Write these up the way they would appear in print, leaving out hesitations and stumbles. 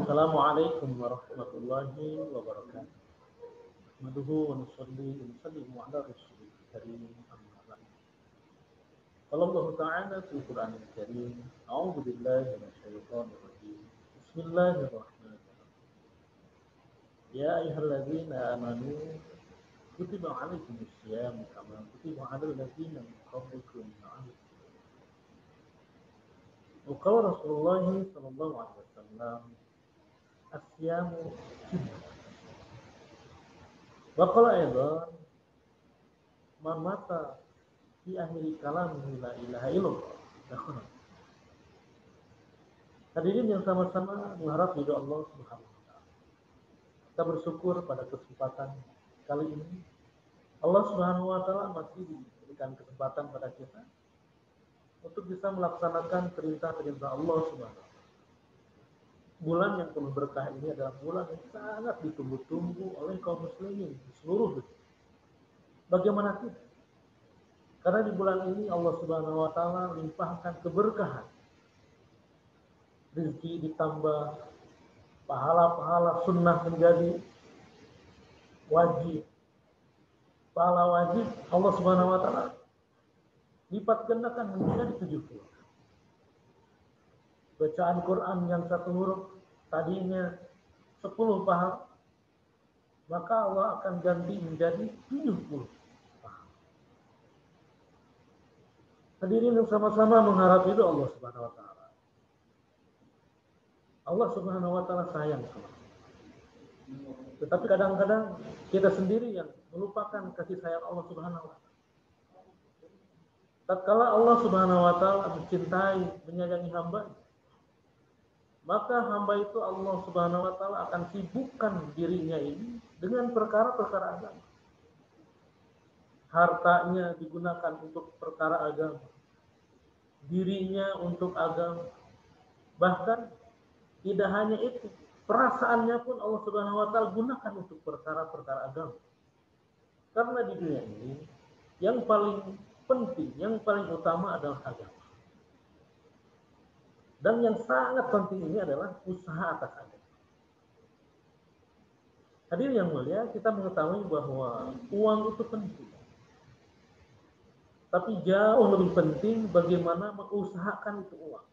Assalamualaikum warahmatullahi wabarakatuh. Nahmaduhu wa nusalli wa nusallimu ala rasulil karim amma ba'd. Qala Allah Ta'ala fil Qur'anil Karim, A'udzu billahi minasyaitonir rajim. Bismillahirrahmanirrahim. Ya ayyuhalladzina amanu kutiba 'alaikumus shiyam kama kutiba 'alal ladzina min qablikum la'allakum tattaqun. Wa qala Rasulullah sallallahu alaihi wasallam, Asyamu sunnah. Wa aidan man mata fi akhir kalamihi la ilaha illallah. Dakhala. Hadirin yang sama-sama mengharap ridha Allah Subhanahu wa taala. Kita bersyukur pada kesempatan kali ini Allah Subhanahu wa taala masih diberikan kesempatan pada kita untuk bisa melaksanakan perintah-perintah Allah Subhanahu wa taala. Bulan yang penuh berkah ini adalah bulan yang sangat ditunggu-tunggu oleh kaum muslimin di seluruh dunia. Bagaimana tidak? Karena di bulan ini Allah Subhanahu wa taala limpahkan keberkahan. Rezeki ditambah, pahala-pahala sunnah menjadi wajib. Pahala wajib Allah Subhanahu wa taala lipat gandakan menjadi 70. Bacaan Quran yang satu huruf tadinya 10 pahala, maka Allah akan ganti menjadi 70 pahala. Hadirin yang sama-sama mengharap itu Allah Subhanahu wa taala. Allah Subhanahu wa taala sayang sama kita. Tetapi kadang-kadang kita sendiri yang melupakan kasih sayang Allah Subhanahu wa taala. Tatkala Allah Subhanahu wa taala mencintai, menyayangi hamba, maka hamba itu Allah Subhanahu wa taala akan sibukkan dirinya ini dengan perkara-perkara agama. Hartanya digunakan untuk perkara agama. Dirinya untuk agama. Bahkan tidak hanya itu, perasaannya pun Allah Subhanahu wa taala gunakan untuk perkara-perkara agama. Karena di dunia ini yang paling penting, yang paling utama adalah agama. Dan yang sangat penting ini adalah usaha atas agama. Hadirin yang mulia, kita mengetahui bahwa uang itu penting. Tapi jauh lebih penting bagaimana mengusahakan itu uang.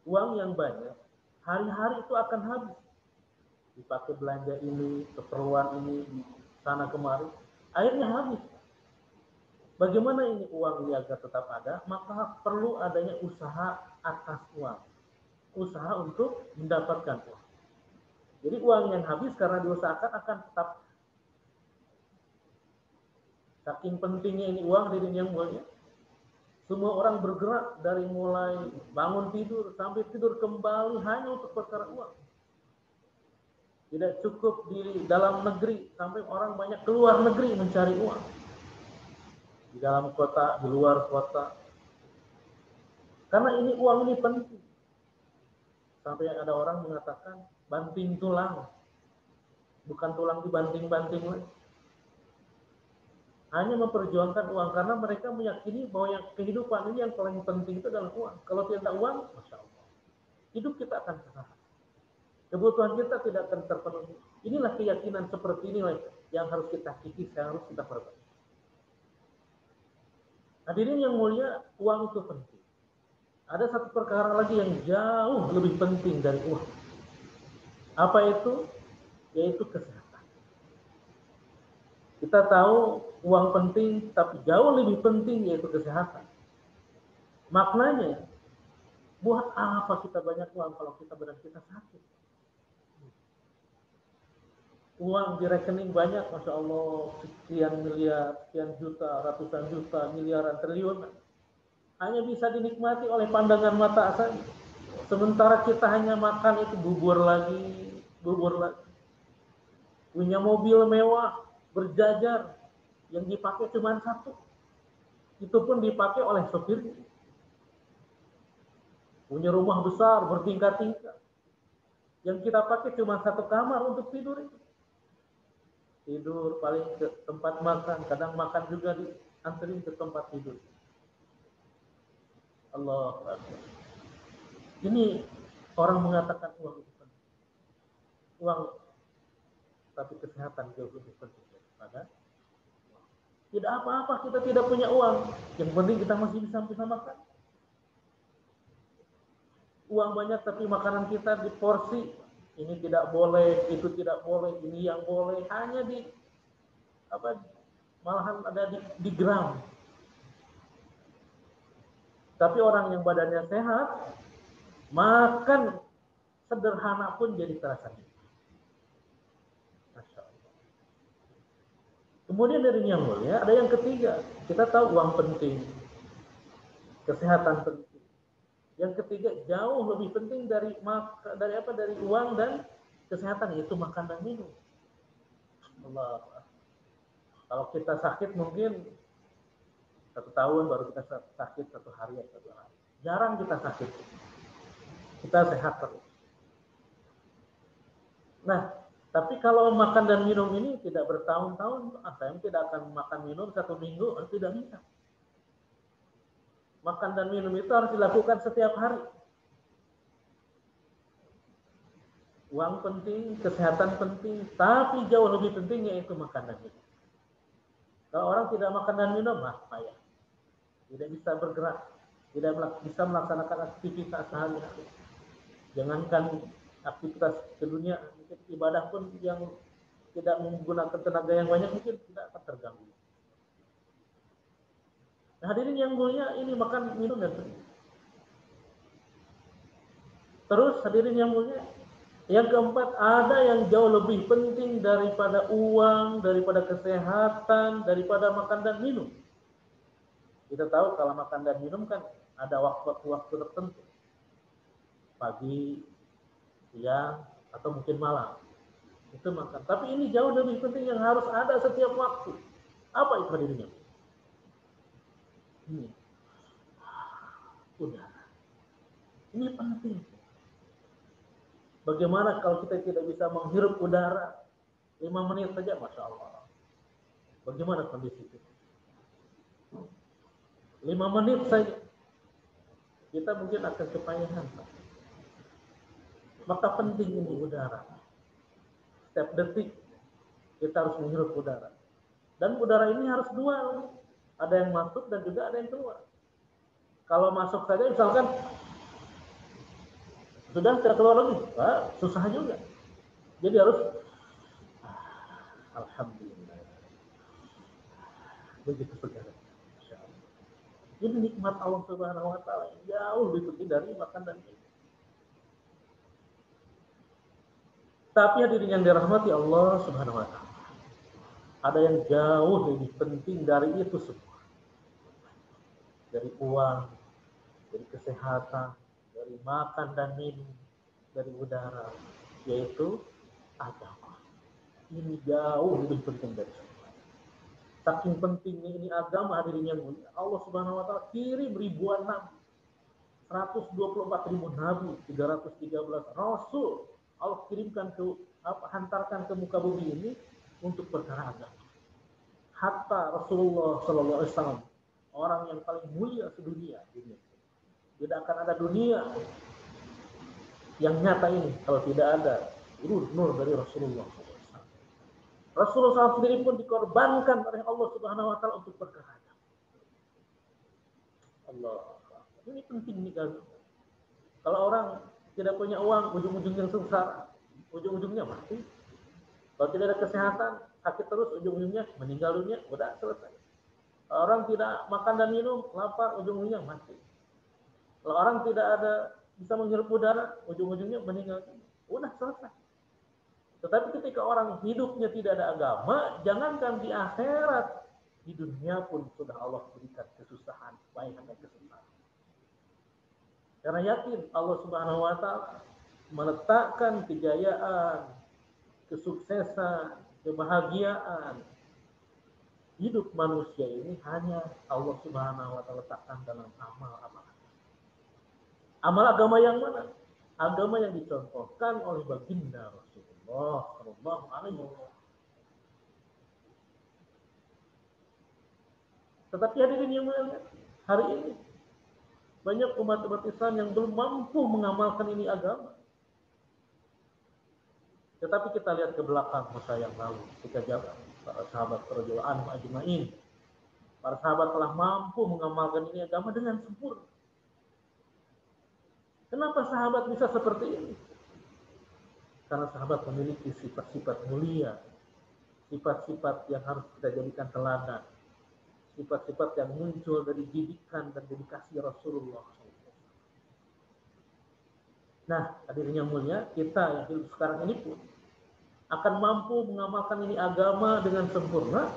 Uang yang banyak, hari-hari itu akan habis. Dipakai belanja ini, keperluan ini, sana kemari, akhirnya habis. Bagaimana ini uang ini agar tetap ada? Maka perlu adanya usaha atas uang. Usaha untuk mendapatkan uang. Jadi uang yang habis karena diusahakan akan tetap. Saking pentingnya ini uang diri yang mulia. Semua orang bergerak dari mulai bangun tidur sampai tidur kembali hanya untuk perkara uang. Tidak cukup di dalam negeri, sampai orang banyak keluar negeri mencari uang. Di dalam kota, di luar kota. Karena ini uang ini penting. Sampai ada orang mengatakan banting tulang. Bukan tulang dibanting-banting lagi. Hanya memperjuangkan uang karena mereka meyakini bahwa yang kehidupan ini yang paling penting itu adalah uang. Kalau tidak ada uang, Masya Allah, hidup kita akan susah. Kebutuhan kita tidak akan terpenuhi. Inilah keyakinan seperti inilah yang harus kita kikis, yang harus kita perbaiki. Hadirin yang mulia, uang itu penting. Ada satu perkara lagi yang jauh lebih penting dari uang. Apa itu? Yaitu kesehatan. Kita tahu uang penting, tapi jauh lebih penting yaitu kesehatan. Maknanya, buat apa kita banyak uang kalau kita badan kita sakit? Uang di rekening banyak, Masya Allah, sekian miliar, sekian juta, ratusan juta, miliaran, triliunan. Hanya bisa dinikmati oleh pandangan mata saja. Sementara kita hanya makan itu bubur lagi. Punya mobil mewah, berjajar, yang dipakai cuma satu. Itu pun dipakai oleh sopir. Punya rumah besar, bertingkat-tingkat. Yang kita pakai cuma satu kamar untuk tidur itu. Tidur paling ke tempat makan, kadang makan juga dianterin ke tempat tidur. Allah. Ini Orang mengatakan uang itu penting. Uang, tapi kesehatan jauh lebih penting daripada uang. Tidak apa-apa kita tidak punya uang. Yang penting kita masih bisa makan. Uang banyak tapi makanan kita di porsi. Ini tidak boleh, itu tidak boleh, ini yang boleh. Hanya di apa? Malahan ada di gram. Tapi orang yang badannya sehat, makan sederhana pun jadi terasa. Masya Allah. Kemudian dari yang mulia, ada yang ketiga. Kita tahu uang penting, kesehatan penting. Yang ketiga jauh lebih penting dari uang dan kesehatan, yaitu makan dan minum. Allah. Kalau kita sakit mungkin 1 tahun baru kita sakit 1 hari atau 2 hari. Jarang kita sakit. Kita sehat terus. Nah, tapi kalau makan dan minum ini tidak bertahun-tahun, saya tidak akan makan minum 1 minggu, tidak bisa. Makan dan minum itu harus dilakukan setiap hari. Uang penting, kesehatan penting, tapi jauh lebih penting yaitu makan dan minum. Kalau orang tidak makan dan minum, payah. Tidak bisa bergerak, tidak bisa melaksanakan aktivitas sehari-hari. Jangankan aktivitas ke dunia, ibadah pun yang tidak menggunakan tenaga yang banyak mungkin tidak akan terganggu. Nah, hadirin yang mulia, ini makan minum dan penting. Terus hadirin yang mulia, yang keempat, ada yang jauh lebih penting daripada uang, daripada kesehatan, daripada makan dan minum. Kita tahu kalau makan dan minum kan ada waktu-waktu tertentu. Pagi, siang, atau mungkin malam. Itu makan. Tapi ini jauh lebih penting yang harus ada setiap waktu. Apa itu hadirin? Ini. Udara. Ini penting. Bagaimana kalau kita tidak bisa menghirup udara 5 menit saja, Masya Allah. Bagaimana kondisi kita? 5 menit saja, kita mungkin akan kepayahan. Maka penting ini udara. Setiap detik kita harus menghirup udara. Dan udara ini harus dua. Ada yang masuk dan juga ada yang keluar. Kalau masuk saja misalkan sudah tidak keluar lagi, susah juga. Jadi harus alhamdulillah. Begitu saudara. Ini nikmat Allah Subhanahu wa taala jauh lebih penting dari makan dan minum. Tapi hadirin yang dirahmati Allah Subhanahu wa taala, ada yang jauh lebih penting dari itu semua. Dari uang, dari kesehatan, dari makan dan minum, dari udara, yaitu agama. Ini jauh lebih penting dari semua. Saking pentingnya ini agama, hadirin yang mulia, Allah Subhanahu wa taala kirim ribuan nabi. 124.000 nabi, 313 rasul Allah kirimkan hantarkan ke muka bumi ini untuk perkara agama. Hatta Rasulullah Sallallahu Alaihi Wasallam, orang yang paling mulia sedunia, tidak akan ada dunia yang nyata ini kalau tidak ada nur dari Rasulullah SAW. Rasulullah SAW sendiri pun dikorbankan oleh Allah Subhanahu Wa Taala untuk perkara agama. Allah, ini penting nih kan. Kalau orang tidak punya uang, ujung-ujungnya sengsara, ujung-ujungnya mati. Kalau tidak ada kesehatan, sakit terus, ujung-ujungnya meninggal dunia, udah selesai. Kalau orang tidak makan dan minum, lapar, ujung-ujungnya mati. Kalau orang tidak ada bisa menghirup udara, ujung-ujungnya meninggal dunia, udah selesai. Tetapi ketika orang hidupnya tidak ada agama, jangankan di akhirat, di dunia pun sudah Allah berikan kesusahan, baik atau kesusahan. Karena yakin Allah Subhanahu wa taala meletakkan kejayaan, kesuksesan, kebahagiaan hidup manusia ini hanya Allah Subhanahu wa taala letakkan dalam amal-amal. Amal agama yang mana? Agama yang dicontohkan oleh baginda Rasulullah sallallahu alaihi wasallam. Tetapi hadirin yang mulia, hari ini Banyak umat-umat Islam yang belum mampu mengamalkan ini agama. Tetapi kita lihat ke belakang masa yang lalu, ketika zaman para sahabat radhiyallahu anhum ajma'in, para sahabat telah mampu mengamalkan ini agama dengan sempurna. Kenapa sahabat bisa seperti ini? Karena sahabat memiliki sifat-sifat mulia, sifat-sifat yang harus kita jadikan teladan, sifat-sifat yang muncul dari didikan dan dedikasi Rasulullah. Nah, hadirin yang mulia, kita yang hidup sekarang ini pun akan mampu mengamalkan ini agama dengan sempurna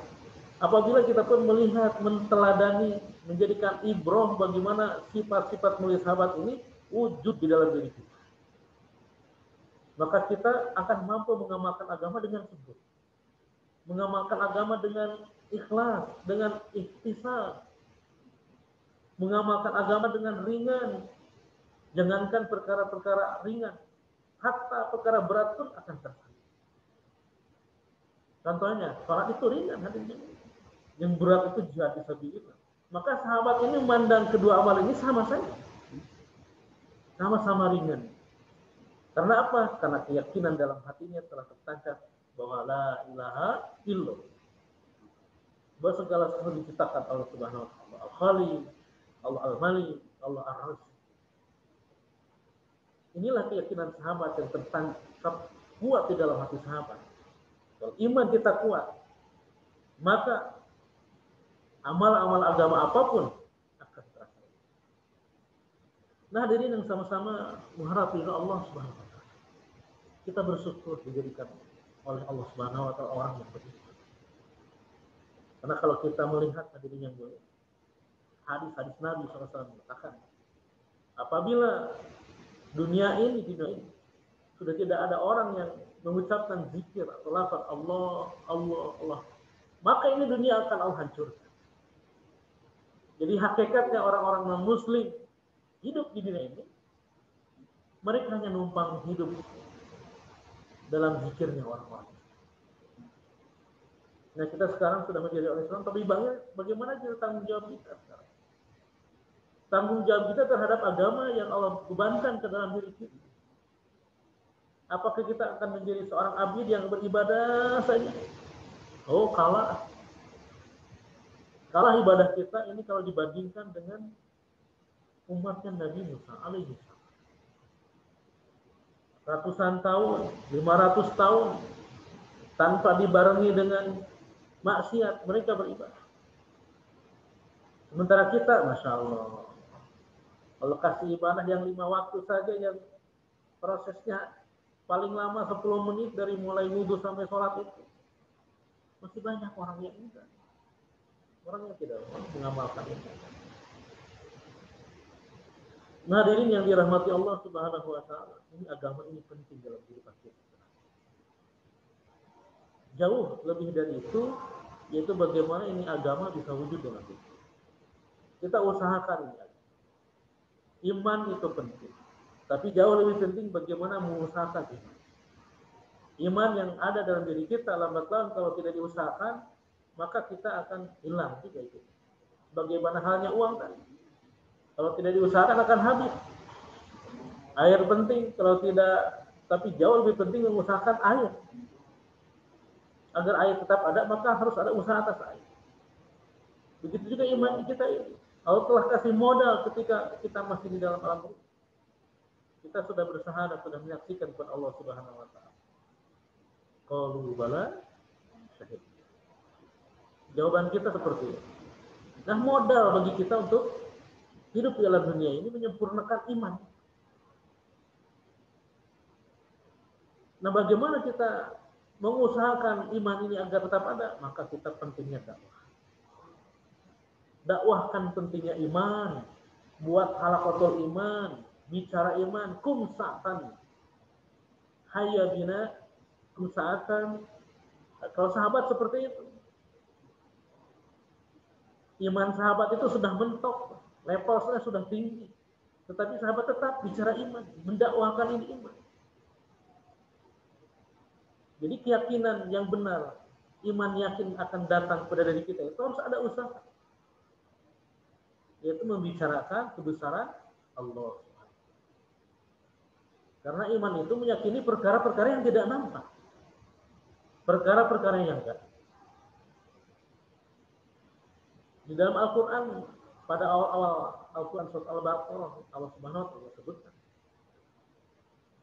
apabila kita pun melihat, menteladani, menjadikan ibrah bagaimana sifat-sifat mulia sahabat ini wujud di dalam diri kita. Maka kita akan mampu mengamalkan agama dengan sempurna. Mengamalkan agama dengan ikhlas, dengan ihtisab. Mengamalkan agama dengan ringan. Jangankan perkara-perkara ringan, hatta perkara berat pun akan terjadi. Contohnya, sholat itu ringan, yang berat itu jihad fisabilillah. Maka sahabat ini memandang kedua amal ini sama saja, sama-sama ringan. Karena apa? Karena keyakinan dalam hatinya telah tertancap bahwa la ilaha illallah, bahwa segala sesuatu diciptakan Allah Subhanahu wa taala, Al-Khaliq, Allah Al-Malik, Allah Ar-Razzaq. Inilah keyakinan sahabat yang tertancap kuat di dalam hati sahabat. Kalau iman kita kuat, maka amal-amal agama apapun akan terasa. Nah, hadirin yang sama-sama mengharap ridha Allah Subhanahu wa taala. Kita bersyukur dijadikan oleh Allah Subhanahu wa taala orang yang beriman. Karena kalau kita melihat hadirin yang mulia, hadis-hadis Nabi SAW mengatakan, apabila dunia ini sudah tidak ada orang yang mengucapkan zikir atau lafaz Allah, Allah, Allah, maka ini dunia akan Allah hancurkan. Jadi hakikatnya orang-orang non-muslim hidup di dunia ini, mereka hanya numpang hidup dalam zikirnya orang-orang. Nah, kita sekarang sudah menjadi orang Islam, tapi bagaimana kita tanggung jawab kita sekarang? Tanggung jawab kita terhadap agama yang Allah bebankan ke dalam diri kita. Apakah kita akan menjadi seorang abid yang beribadah saja? Oh, kalah ibadah kita ini kalau dibandingkan dengan umatnya Nabi Musa alaihi salam. Ratusan tahun, 500 tahun tanpa dibarengi dengan maksiat mereka beribadah. Sementara kita, Masya Allah, kalau kasih ibadah yang 5 waktu saja yang prosesnya paling lama 10 menit dari mulai wudhu sampai sholat itu, masih banyak orang yang enggak. Orang yang tidak mengamalkan itu. Nah, hadirin yang dirahmati Allah Subhanahu wa taala, ini agama ini penting dalam kehidupan kita. Jauh lebih dari itu, yaitu bagaimana ini agama bisa wujud dalam kita. Kita usahakan ini. Iman itu penting. Tapi jauh lebih penting bagaimana mengusahakan iman. Iman yang ada dalam diri kita lambat laun kalau tidak diusahakan, maka kita akan hilang juga itu. Bagaimana halnya uang tadi. Kalau tidak diusahakan akan habis. Air penting, kalau tidak, tapi jauh lebih penting mengusahakan air. Agar air tetap ada, maka harus ada usaha atas air. Begitu juga iman kita ini. Allah telah kasih modal ketika kita masih di dalam alam ruh. Kita sudah bersyahadat, sudah menyaksikan kepada Allah Subhanahu wa taala. Qalu bala syahid. Jawaban kita seperti itu. Nah, modal bagi kita untuk hidup di alam dunia ini menyempurnakan iman. Nah, bagaimana kita mengusahakan iman ini agar tetap ada? Maka kita pentingnya dakwah. Dakwahkan pentingnya iman, buat halaqatul iman, bicara iman, kum sa'atan, hayya bina, kum sa'atan. Kalau sahabat seperti itu, iman sahabat itu sudah mentok, levelnya sudah tinggi, tetapi sahabat tetap bicara iman, mendakwahkan ini iman. Jadi keyakinan yang benar, iman yakin akan datang pada diri kita itu harus ada usaha. yaitu membicarakan kebesaran Allah. Karena iman itu meyakini perkara-perkara yang tidak nampak, perkara-perkara yang enggak. Di dalam Al-Quran, pada awal-awal Al-Quran surat Al-Baqarah, Allah Subhanahu wa taala sebutkan,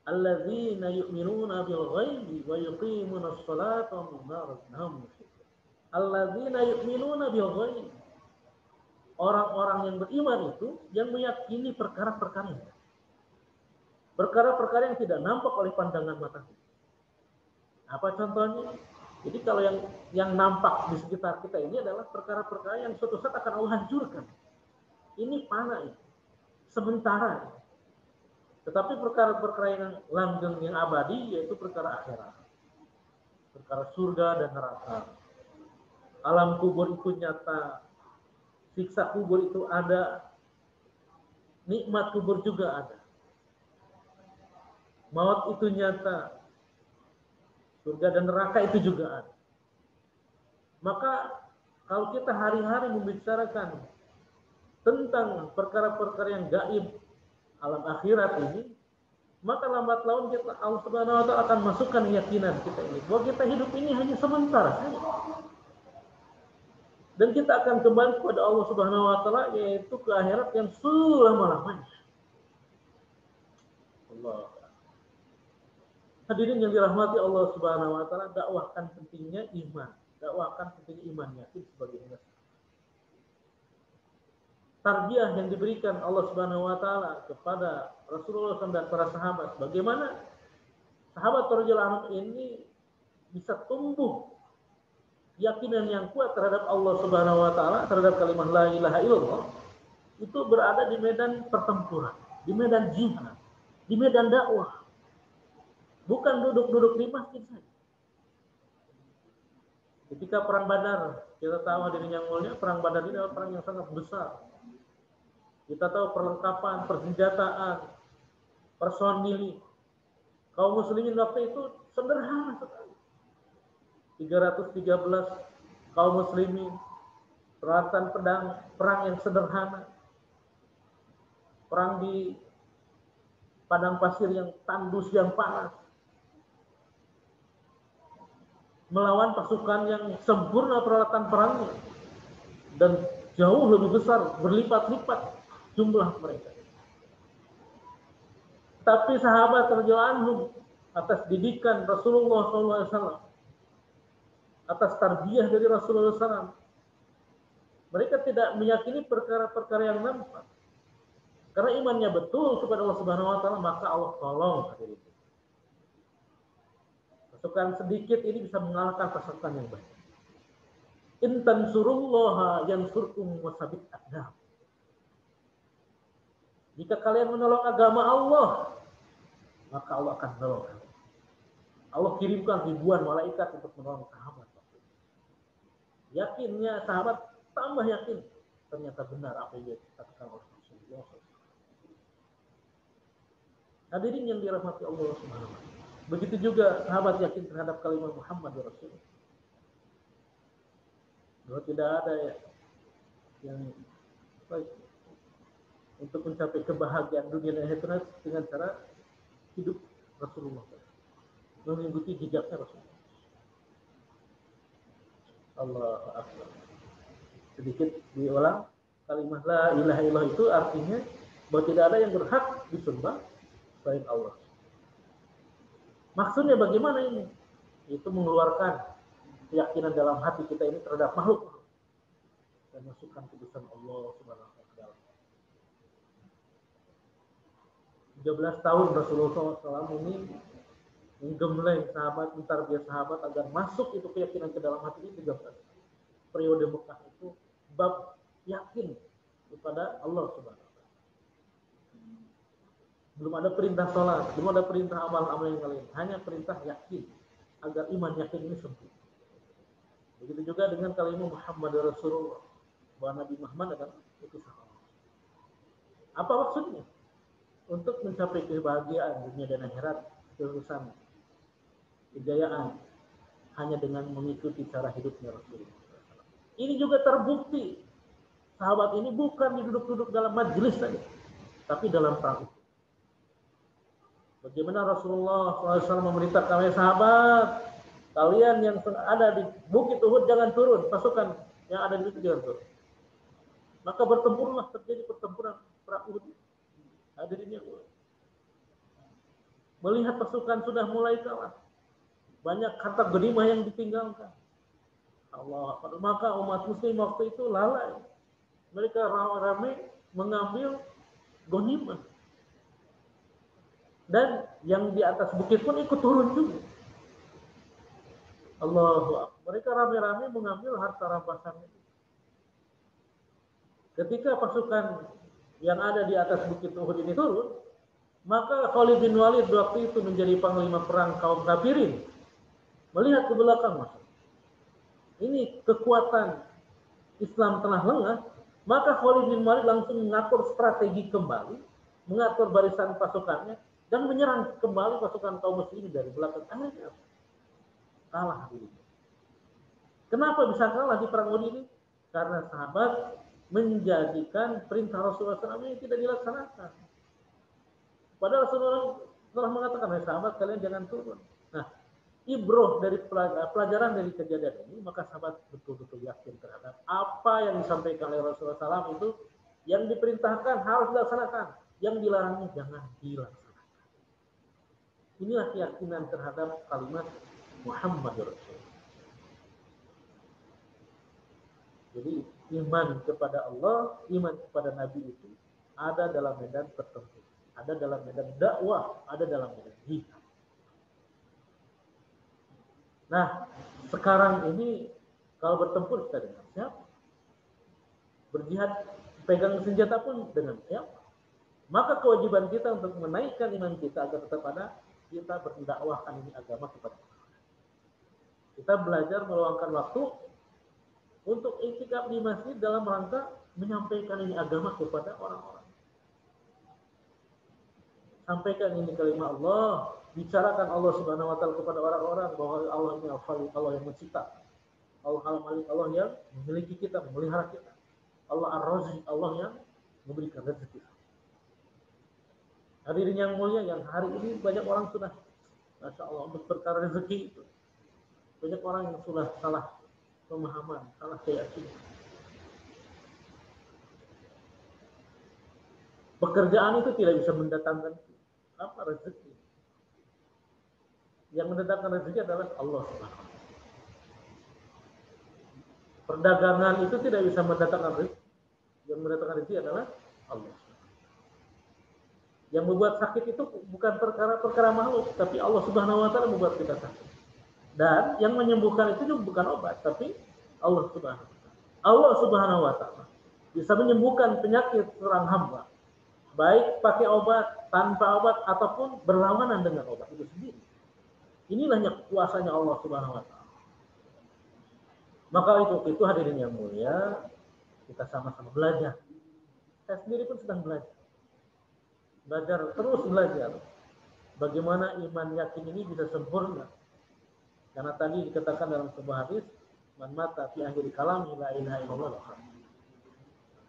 alladzina yu'minuna bil ghaibi wa yuqimuna ash-shalata wa mimma razaqnahum yunfiqun. Alladzina yu'minuna bil ghaibi. Orang-orang yang beriman itu yang meyakini perkara-perkara yang perkara-perkara yang tidak nampak oleh pandangan mata. Apa contohnya? Jadi kalau yang nampak di sekitar kita ini adalah perkara-perkara yang suatu saat akan Allah hancurkan. Ini fana itu, sementara. Tetapi perkara-perkara yang langgeng, yang abadi, yaitu perkara akhirat, perkara surga dan neraka. Alam kubur itu nyata, siksa kubur itu ada, nikmat kubur juga ada. Maut itu nyata, surga dan neraka itu juga ada. Maka kalau kita hari-hari membicarakan tentang perkara-perkara yang gaib alam akhirat ini, maka lambat laun kita Allah Subhanahu wa taala akan masukkan keyakinan kita ini bahwa kita hidup ini hanya sementara saja. Dan kita akan kembali kepada Allah Subhanahu wa taala, yaitu ke akhirat yang selama-lamanya. Allah. Hadirin yang dirahmati Allah Subhanahu wa taala, dakwahkan pentingnya iman, dakwahkan pentingnya iman, yakin sebagai dasar. Tarbiyah yang diberikan Allah Subhanahu wa taala kepada Rasulullah SAW dan para sahabat, bagaimana sahabat radhiyallahu anhum ini bisa tumbuh keyakinan yang kuat terhadap Allah Subhanahu wa taala, terhadap kalimat la ilaha illallah, itu berada di medan pertempuran, di medan jihad, di medan dakwah. Bukan duduk-duduk di masjid saja. Ketika perang Badar, kita tahu hadirin yang mulia, perang Badar ini adalah perang yang sangat besar. Kita tahu perlengkapan, persenjataan, personil kaum muslimin waktu itu sederhana sekali. 313 kaum muslimin, peralatan pedang perang yang sederhana. Perang di padang pasir yang tandus, yang panas. Melawan pasukan yang sempurna peralatan perangnya dan jauh lebih besar, berlipat-lipat jumlah mereka. Tapi sahabat radhiyallahu anhum atas didikan Rasulullah SAW, atas tarbiyah dari Rasulullah SAW, mereka tidak meyakini perkara-perkara yang nampak. Karena imannya betul kepada Allah Subhanahu wa taala, maka Allah tolong hadirin. Pasukan sedikit ini bisa mengalahkan pasukan yang banyak. In tansurullaha yansurkum wasabit aqdam. Jika kalian menolong agama Allah, maka Allah akan menolong kalian. Allah kirimkan ribuan malaikat untuk menolong sahabat. Yakinnya sahabat tambah yakin, ternyata benar apa yang dikatakan oleh Rasulullah. Hadirin yang dirahmati Allah Subhanahu wa taala. Begitu juga sahabat yakin terhadap kalimat Muhammad Rasulullah. Bahwa tidak ada yang baik untuk mencapai kebahagiaan dunia dan akhirat dengan cara hidup Rasulullah, mengikuti jejaknya Rasulullah. Allahu Akbar. Sedikit diulang, kalimat la ilaha illallah itu artinya bahwa tidak ada yang berhak disembah selain Allah. Maksudnya bagaimana ini? Itu mengeluarkan keyakinan dalam hati kita ini terhadap makhluk dan masukkan kebesaran Allah Subhanahu wa taala. 13 tahun Rasulullah SAW ini menggembleng sahabat, mentarbiyah sahabat agar masuk itu keyakinan ke dalam hati ini 13. Periode Mekah itu bab yakin kepada Allah Subhanahu wa taala. Belum ada perintah sholat, belum ada perintah amal-amal yang lain, hanya perintah yakin agar iman yakin ini sempurna. Begitu juga dengan kalimat Muhammad Rasulullah, bahwa Nabi Muhammad adalah utusan Allah. Apa maksudnya? Untuk mencapai kebahagiaan dunia dan akhirat, kelulusan, kejayaan hanya dengan mengikuti cara hidupnya Rasulullah. Ini juga terbukti sahabat ini bukan duduk-duduk dalam majelis saja, tapi dalam perang itu. Bagaimana Rasulullah SAW memerintahkan, wahai sahabat, kalian yang ada di Bukit Uhud jangan turun, pasukan yang ada di situ jangan turun. Maka bertempurlah, terjadi pertempuran perang Uhud. Hadirin yang mulia. Melihat pasukan sudah mulai kalah, banyak harta ghanimah yang ditinggalkan. Allah, maka umat muslim waktu itu lalai. Mereka ramai mengambil ghanimah. Dan yang di atas bukit pun ikut turun juga. Allahu Akbar. Mereka ramai-ramai mengambil harta rampasan itu. Ketika pasukan yang ada di atas bukit Uhud ini turun, maka Khalid bin Walid waktu itu menjadi panglima perang kaum kafirin. Melihat ke belakang, Mas. Ini kekuatan Islam telah lengah, maka Khalid bin Walid langsung mengatur strategi kembali, mengatur barisan pasukannya, dan menyerang kembali pasukan kaum muslimin dari belakang. Akhirnya kalah dulu. Kenapa bisa kalah di perang Uhud ini? Karena sahabat menjadikan perintah Rasulullah SAW ini tidak dilaksanakan. Padahal Rasulullah telah mengatakan, hai sahabat, kalian jangan turun. Nah, ibroh dari pelajaran dari kejadian ini, maka sahabat betul-betul yakin terhadap apa yang disampaikan oleh Rasulullah SAW itu, yang diperintahkan harus dilaksanakan, yang dilarangnya jangan dilaksanakan. Inilah keyakinan terhadap kalimat Muhammadur Rasulullah. Jadi iman kepada Allah, iman kepada Nabi itu ada dalam medan tertentu, ada dalam medan dakwah, ada dalam medan jihad. Nah, sekarang ini kalau bertempur kita dengan siapa? Berjihad, pegang senjata pun dengan siapa? Maka kewajiban kita untuk menaikkan iman kita agar tetap ada, kita berdakwahkan ini agama kepada Allah. Kita belajar meluangkan waktu untuk iktikaf di masjid dalam rangka menyampaikan ini agama kepada orang-orang. Sampaikan ini kalimat Allah, bicarakan Allah Subhanahu wa taala kepada orang-orang bahwa Allah ini Al-Khaliq, Allah yang mencipta. Allah Al-Malik, Allah yang memiliki kita, memelihara kita. Allah Ar-Razi, Allah yang memberikan rezeki. Hadirin yang mulia, yang hari ini banyak orang sudah, Masya Allah, untuk perkara rezeki itu. Banyak orang yang sudah salah pemahaman, salah keyakinan. Pekerjaan itu tidak bisa mendatangkan apa rezeki. Yang mendatangkan rezeki adalah Allah Subhanahu. Perdagangan itu tidak bisa mendatangkan rezeki. Yang mendatangkan rezeki adalah Allah. Yang membuat sakit itu bukan perkara makhluk, tapi Allah Subhanahu wa taala membuat kita sakit. Dan yang menyembuhkan itu juga bukan obat, tapi Allah Subhanahu wa taala. Allah Subhanahu wa taala bisa menyembuhkan penyakit seorang hamba, baik pakai obat, tanpa obat, ataupun berlawanan dengan obat itu sendiri. Inilah kuasanya Allah Subhanahu wa taala. Maka itu hadirin yang mulia, kita sama-sama belajar. Saya sendiri pun sedang belajar. Terus belajar. Bagaimana iman yakin ini bisa sempurna. Karena tadi dikatakan dalam sebuah hadis, man mata fi akhir kalam la ilaha illallah.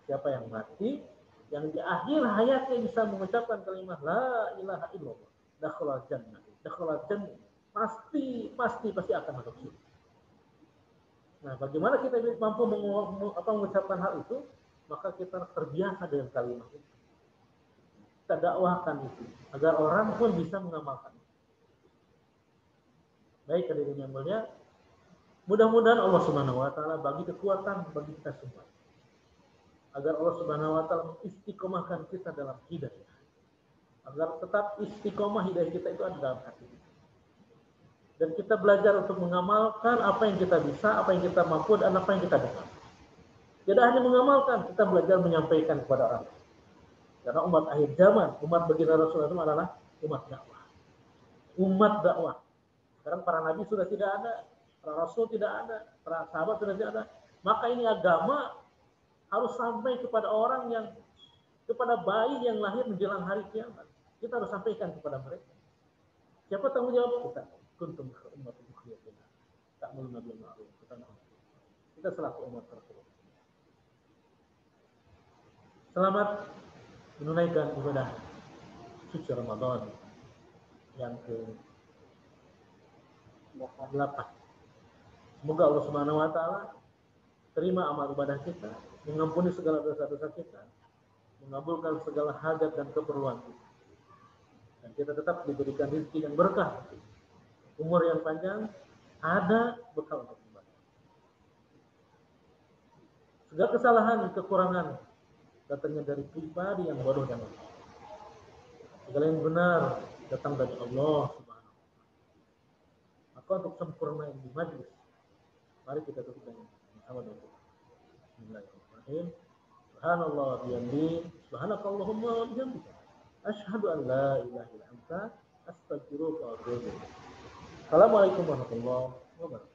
Siapa yang mati, yang di akhir hayatnya bisa mengucapkan kalimat la ilaha illallah, dakhala jannah. Dakhala jannah. Pasti akan masuk surga. Nah, bagaimana kita mampu mengucapkan hal itu? Maka kita terbiasa dengan kalimat itu. Kita dakwahkan itu agar orang pun bisa mengamalkan. Baik, hadirin yang mulia, mudah-mudahan Allah Subhanahu wa taala bagi kekuatan bagi kita semua. Agar Allah Subhanahu wa taala mengistiqomahkan kita dalam hidayah. Agar tetap istiqomah hidayah kita itu ada dalam hati kita. Dan kita belajar untuk mengamalkan apa yang kita bisa, apa yang kita mampu, dan apa yang kita dengar. Tidak hanya mengamalkan, kita belajar menyampaikan kepada orang. Karena umat akhir zaman, umat baginda Rasulullah itu adalah umat dakwah. Umat dakwah. Sekarang para nabi sudah tidak ada, para rasul tidak ada, para sahabat sudah tidak ada. Maka ini agama harus sampai kepada orang yang, kepada bayi yang lahir menjelang hari kiamat. Kita harus sampaikan kepada mereka. Siapa tanggung jawab kita? Kuntum ummatul mukhliyatin. Ta'muluna bil ma'ruf. Kita selaku umat Rasulullah. Selamat menunaikan ibadah suci Ramadan yang ke-8. Semoga Allah Subhanahu wa taala terima amal ibadah kita, mengampuni segala dosa-dosa kita, mengabulkan segala hajat dan keperluan kita. Dan kita tetap diberikan rezeki yang berkah, umur yang panjang, ada bekal untuk ibadah. Segala kesalahan, kekurangan datangnya dari pribadi yang bodoh dan lemah. Segala yang benar datang dari Allah Subhanahu wa taala. Maka untuk sempurna di majlis, mari kita tutup dengan sama doa. Bismillahirrahmanirrahim. Subhanallah wa bihamdihi, subhanakallahumma wa bihamdika, asyhadu an la ilaha illa anta, astaghfiruka wa atubu ilaik. Assalamualaikum warahmatullahi wabarakatuh.